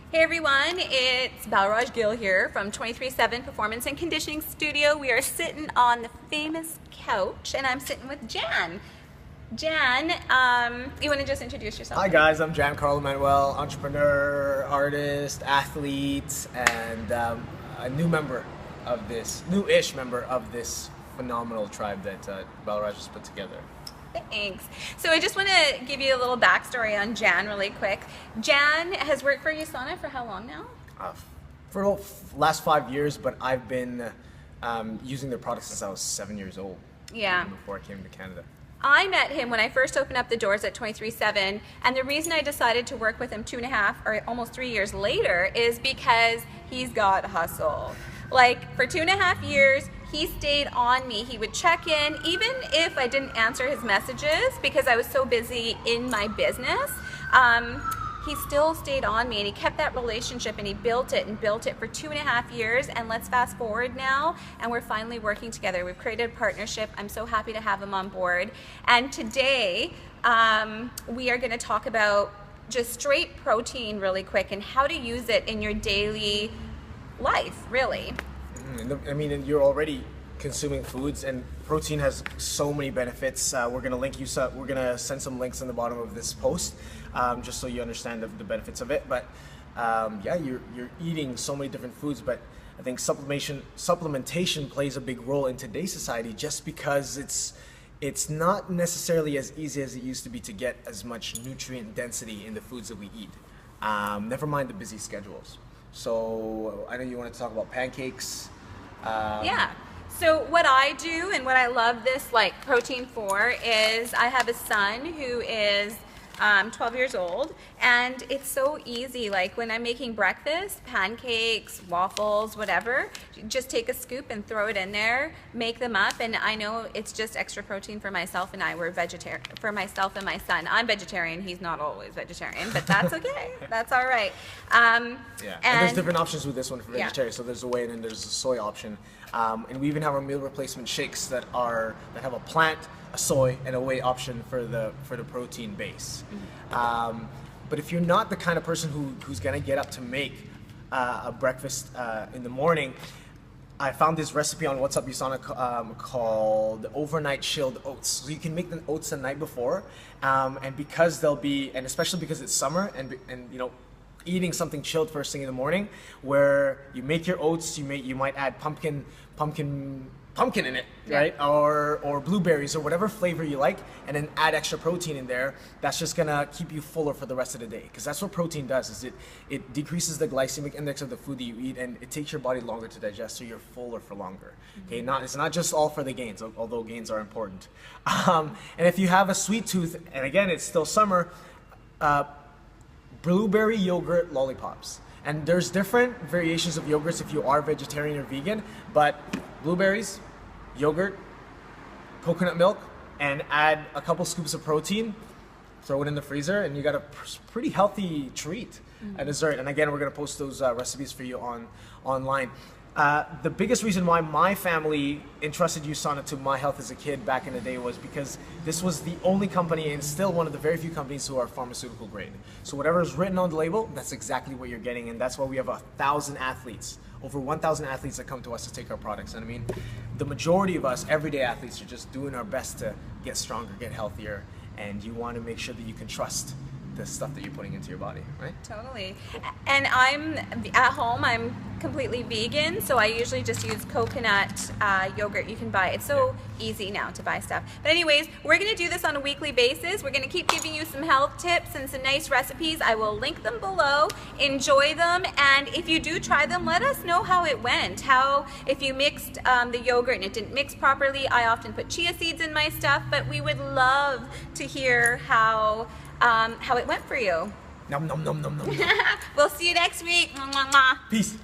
Hey everyone, it's Balraj Gill here from 23/7 Performance and Conditioning Studio. We are sitting on the famous couch and I'm sitting with Jan. Jan, you want to just introduce yourself? Hi guys, I'm Jan Karlos, entrepreneur, artist, athlete, and a newish member of this phenomenal tribe that Balraj has put together. Thanks. So I just want to give you a little backstory on Jan really quick. Jan has worked for USANA for how long now? For the last 5 years, but I've been using their products since I was 7 years old. Yeah. Even before I came to Canada. I met him when I first opened up the doors at 23/7, and the reason I decided to work with him 2.5 or almost 3 years later is because he's got hustle. Like, for 2.5 years, he stayed on me. He would check in, even if I didn't answer his messages because I was so busy in my business. He still stayed on me and he kept that relationship and he built it for 2.5 years. And let's fast forward now and we're finally working together. We've created a partnership. I'm so happy to have him on board. And today we are going to talk about just straight protein really quick and how to use it in your daily life, really. I mean, you're already consuming foods, and protein has so many benefits. We're gonna link you. We're gonna send some links in the bottom of this post, just so you understand the benefits of it. But yeah, you're eating so many different foods, but I think supplementation plays a big role in today's society, just because it's not necessarily as easy as it used to be to get as much nutrient density in the foods that we eat. Never mind the busy schedules. So I know you want to talk about pancakes. Yeah. So what I do and what I love this protein for is I have a son who is 12 years old, and it's so easy. Like when I'm making breakfast, pancakes, waffles, whatever, just take a scoop and throw it in there, make them up, and I know it's just extra protein for myself and I. We're vegetarian, for myself and my son. I'm vegetarian. He's not always vegetarian, but that's okay. That's all right. Yeah, and there's different options with this one for vegetarian. So there's a whey and then there's a soy option, and we even have our meal replacement shakes that have a plant, a soy, and a whey option for the protein base. But if you're not the kind of person who's gonna get up to make a breakfast in the morning, I found this recipe on What's Up USANA called overnight chilled oats. So you can make the oats the night before, and especially because it's summer and you know, eating something chilled first thing in the morning, where you make your oats, you might add pumpkin in it, right? Or blueberries or whatever flavor you like, and then add extra protein in there. That's just gonna keep you fuller for the rest of the day, because that's what protein does. Is it decreases the glycemic index of the food that you eat, and it takes your body longer to digest, so you're fuller for longer. Okay, it's not just all for the gains, although gains are important. And if you have a sweet tooth, and again it's still summer, blueberry yogurt lollipops. And there's different variations of yogurts if you are vegetarian or vegan, but blueberries, yogurt, coconut milk, and add a couple scoops of protein, throw it in the freezer, and you got a pretty healthy treat, a dessert. And again, we're gonna post those recipes for you online. The biggest reason why my family entrusted USANA to my health as a kid back in the day was because this was the only company, and still one of the very few companies, who are pharmaceutical grade. So whatever is written on the label, that's exactly what you're getting, and that's why we have 1,000 athletes, over 1,000 athletes that come to us to take our products. And I mean, the majority of us, everyday athletes, are just doing our best to get stronger, get healthier, and you want to make sure that you can trust the stuff that you're putting into your body, right? Totally. And I'm at home, I'm completely vegan, so I usually just use coconut yogurt you can buy. It's so easy now to buy stuff. But anyways, we're going to do this on a weekly basis. We're going to keep giving you some health tips and some nice recipes. I will link them below. Enjoy them, and if you do try them, let us know how it went. If you mixed the yogurt and it didn't mix properly. I often put chia seeds in my stuff, but we would love to hear how it went for you. Nom nom nom nom nom. We'll see you next week. Peace.